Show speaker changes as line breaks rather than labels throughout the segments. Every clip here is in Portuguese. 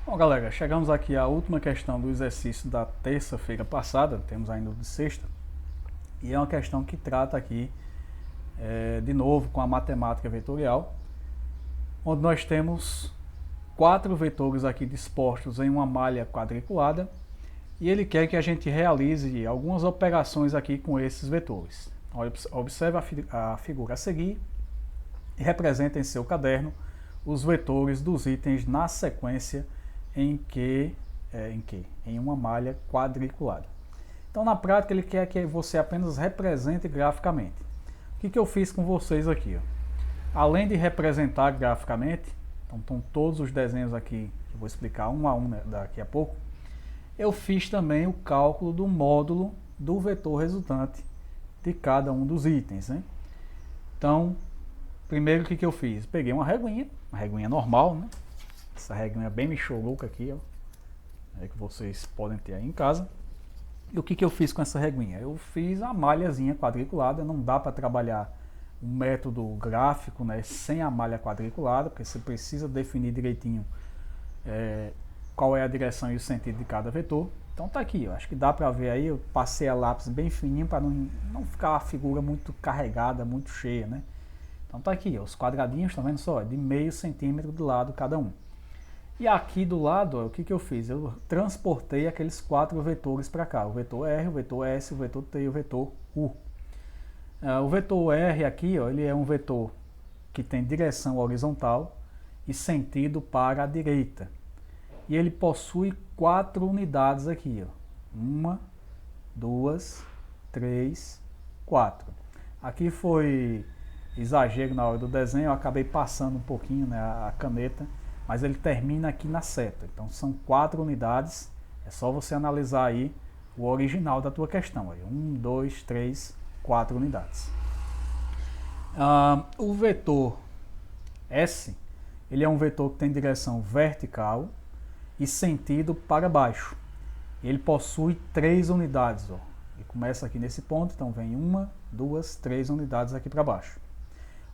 Bom, galera, chegamos aqui à última questão do exercício da terça-feira passada, temos ainda o de sexta, e é uma questão que trata aqui, de novo, com a matemática vetorial, onde nós temos 4 vetores aqui dispostos em uma malha quadriculada, e ele quer que a gente realize algumas operações aqui com esses vetores. Observe a figura a seguir e representa em seu caderno os vetores dos itens na sequência em uma malha quadriculada. Então, na prática, ele quer que você apenas represente graficamente. O que eu fiz com vocês aqui? Além de representar graficamente, então estão todos os desenhos aqui, que eu vou explicar um a um, né, daqui a pouco, eu fiz também o cálculo do módulo do vetor resultante de cada um dos itens, né? Então, primeiro o que eu fiz? Peguei uma reguinha normal, né? Essa reguinha bem micholuca aqui, ó, que vocês podem ter aí em casa. E o que eu fiz com essa reguinha? Eu fiz a malhazinha quadriculada. Não dá para trabalhar um método gráfico, né, sem a malha quadriculada, porque você precisa definir direitinho qual é a direção e o sentido de cada vetor. Então tá aqui, ó, acho que dá para ver aí, eu passei a lápis bem fininho para não ficar a figura muito carregada, muito cheia, né? Então tá aqui, ó, os quadradinhos, tá vendo só? De meio centímetro de lado cada um. E aqui do lado, ó, o que eu fiz? Eu transportei aqueles 4 vetores para cá, o vetor R, o vetor S, o vetor T e o vetor U. O vetor R aqui, ó, ele é um vetor que tem direção horizontal e sentido para a direita. E ele possui 4 unidades aqui, ó. 1, 2, 3, 4. Aqui foi exagero na hora do desenho, eu acabei passando um pouquinho, né, a caneta, mas ele termina aqui na seta. Então são 4 unidades, é só você analisar aí o original da tua questão. 1, 2, 3, 4 unidades. O vetor S, ele é um vetor que tem direção vertical e sentido para baixo. Ele possui 3 unidades. Ó. Ele começa aqui nesse ponto, então vem 1, 2, 3 unidades aqui para baixo.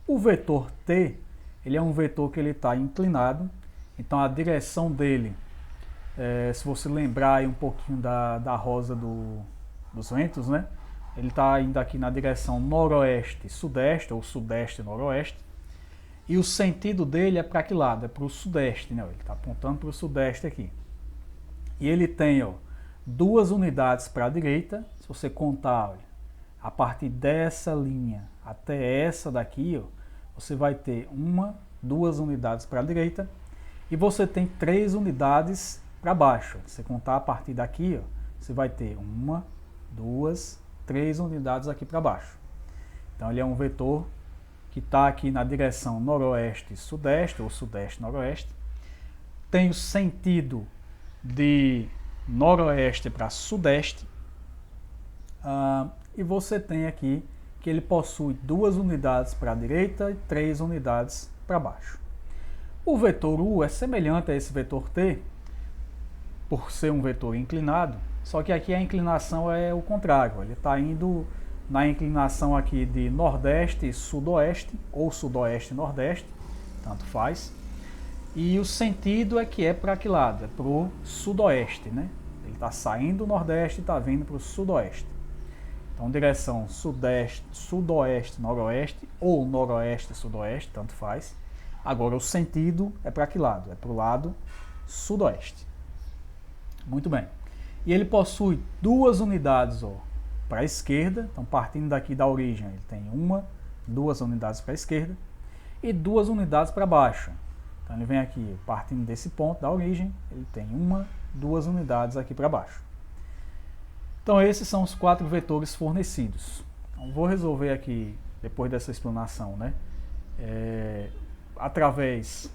O vetor T, ele é um vetor que ele está inclinado, então a direção dele, se você lembrar aí um pouquinho da rosa dos ventos, né? Ele está indo aqui na direção noroeste-sudeste, ou sudeste-noroeste, e o sentido dele é para que lado? É para o sudeste, né? Ele está apontando para o sudeste aqui. E ele tem, ó, 2 unidades para a direita, se você contar, olha, a partir dessa linha até essa daqui, ó, você vai ter 2 unidades para a direita e você tem 3 unidades para baixo. Se você contar a partir daqui, ó, você vai ter 2, 3 unidades aqui para baixo. Então ele é um vetor que está aqui na direção noroeste-sudeste ou sudeste-noroeste. Tem o sentido de noroeste para sudeste. E você tem aqui que ele possui 2 unidades para a direita e 3 unidades para baixo. O vetor U é semelhante a esse vetor T, por ser um vetor inclinado, só que aqui a inclinação é o contrário. Ele está indo na inclinação aqui de nordeste e sudoeste, ou sudoeste e nordeste, tanto faz. E o sentido é que é para que lado? É para o sudoeste, né? Ele está saindo do nordeste e está vindo para o sudoeste. Então, direção sudeste, sudoeste, noroeste, ou noroeste, sudoeste, tanto faz. Agora, o sentido é para que lado? É para o lado sudoeste. Muito bem. E ele possui 2 unidades para a esquerda. Então, partindo daqui da origem, ele tem 2 unidades para a esquerda e 2 unidades para baixo. Então, ele vem aqui, partindo desse ponto da origem, ele tem 2 unidades aqui para baixo. Então esses são os 4 vetores fornecidos. Então, vou resolver aqui, depois dessa explanação, né, através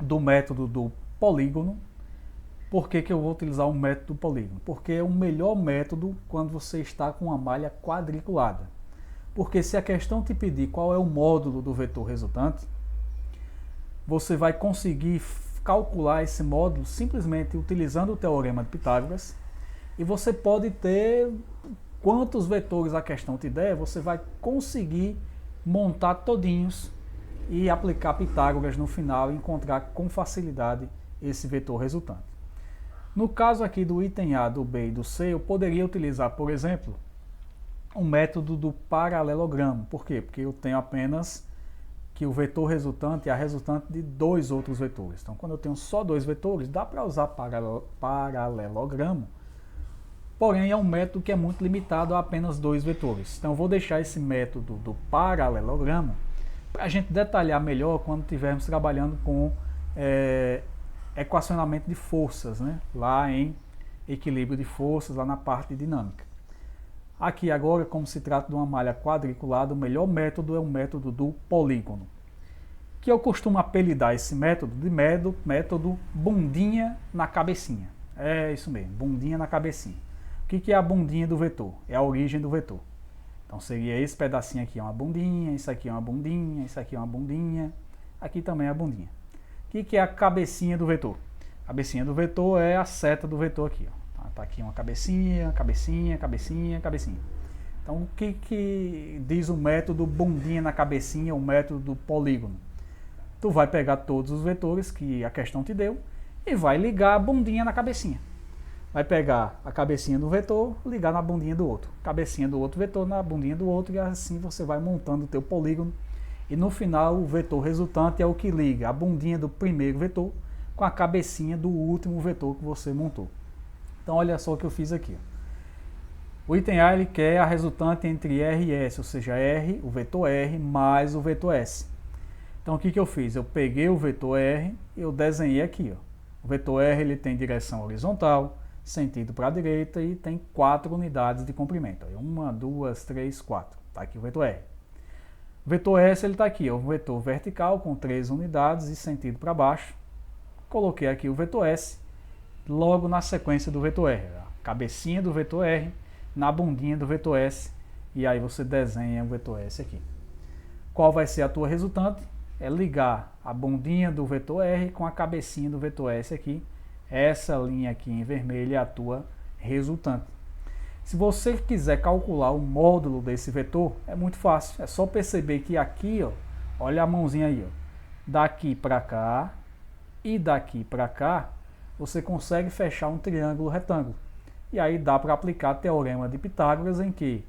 do método do polígono. Por que eu vou utilizar o método do polígono? Porque é o melhor método quando você está com uma malha quadriculada. Porque se a questão te pedir qual é o módulo do vetor resultante, você vai conseguir calcular esse módulo simplesmente utilizando o teorema de Pitágoras. E você pode ter quantos vetores a questão te der, você vai conseguir montar todinhos e aplicar Pitágoras no final e encontrar com facilidade esse vetor resultante. No caso aqui do item A, do B e do C, eu poderia utilizar, por exemplo, o método do paralelogramo. Por quê? Porque eu tenho apenas que o vetor resultante é a resultante de dois outros vetores. Então, quando eu tenho só dois vetores, dá para usar paralelogramo, porém é um método que é muito limitado a apenas dois vetores. Então, eu vou deixar esse método do paralelogramo para a gente detalhar melhor quando estivermos trabalhando com equacionamento de forças, né? Lá em equilíbrio de forças, lá na parte de dinâmica. Aqui agora, como se trata de uma malha quadriculada, o melhor método é o método do polígono, que eu costumo apelidar esse método de método bundinha na cabecinha. É isso mesmo, bundinha na cabecinha. O que é a bundinha do vetor? É a origem do vetor. Então seria esse pedacinho aqui é uma bundinha, isso aqui é uma bundinha, isso aqui é uma bundinha, aqui também é a bundinha. O que é a cabecinha do vetor? A cabecinha do vetor é a seta do vetor aqui, ó. Tá aqui uma cabecinha, cabecinha, cabecinha, cabecinha. Então o que diz o método bundinha na cabecinha, o método do polígono? Tu vai pegar todos os vetores que a questão te deu e vai ligar a bundinha na cabecinha. Vai pegar a cabecinha do vetor, ligar na bundinha do outro. Cabecinha do outro vetor na bundinha do outro, e assim você vai montando o teu polígono. E no final o vetor resultante é o que liga a bundinha do primeiro vetor com a cabecinha do último vetor que você montou. Então olha só o que eu fiz aqui. O item A ele quer a resultante entre R e S, ou seja, R, o vetor R, mais o vetor S. Então o que eu fiz? Eu peguei o vetor R e eu desenhei aqui. Ó. O vetor R ele tem direção horizontal, sentido para a direita e tem 4 unidades de comprimento. 1, 2, 3, 4. Está aqui o vetor R. O vetor S ele está aqui, ó, o vetor vertical com 3 unidades e sentido para baixo. Coloquei aqui o vetor S logo na sequência do vetor R. A cabecinha do vetor R na bundinha do vetor S. E aí você desenha o vetor S aqui. Qual vai ser a tua resultante? É ligar a bundinha do vetor R com a cabecinha do vetor S aqui. Essa linha aqui em vermelho é a tua resultante. Se você quiser calcular o módulo desse vetor, é muito fácil. É só perceber que aqui, ó, olha a mãozinha aí, ó, daqui para cá e daqui para cá, você consegue fechar um triângulo retângulo. E aí dá para aplicar teorema de Pitágoras, em que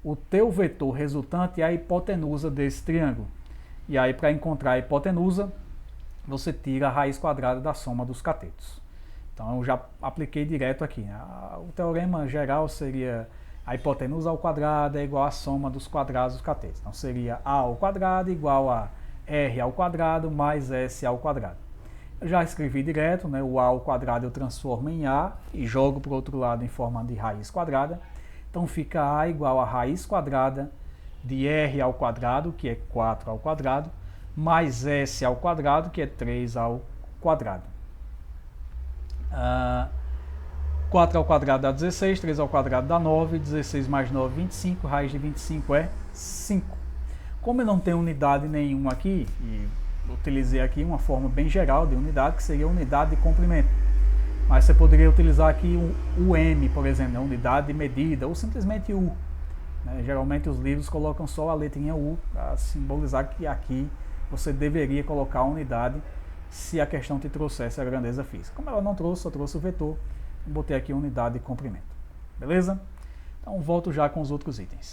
o teu vetor resultante é a hipotenusa desse triângulo. E aí, para encontrar a hipotenusa, você tira a raiz quadrada da soma dos catetos. Então eu já apliquei direto aqui. O teorema geral seria a hipotenusa ao quadrado é igual à soma dos quadrados dos catetos. Então seria A ao quadrado igual a R ao quadrado mais S ao quadrado. Eu já escrevi direto, né? O A ao quadrado eu transformo em A e jogo para o outro lado em forma de raiz quadrada. Então fica A igual a raiz quadrada de R ao quadrado, que é 4 ao quadrado, mais S ao quadrado, que é 3 ao quadrado. 4 ao quadrado dá 16, 3 ao quadrado dá 9, 16 mais 9, 25, raiz de 25 é 5. Como eu não tenho unidade nenhuma aqui, e utilizei aqui uma forma bem geral de unidade, que seria unidade de comprimento. Mas você poderia utilizar aqui o M, por exemplo, a unidade de medida, ou simplesmente U. Geralmente os livros colocam só a letrinha U, para simbolizar que aqui você deveria colocar a unidade se a questão te trouxesse a grandeza física. Como ela não trouxe, só trouxe o vetor, eu botei aqui a unidade de comprimento. Beleza? Então volto já com os outros itens.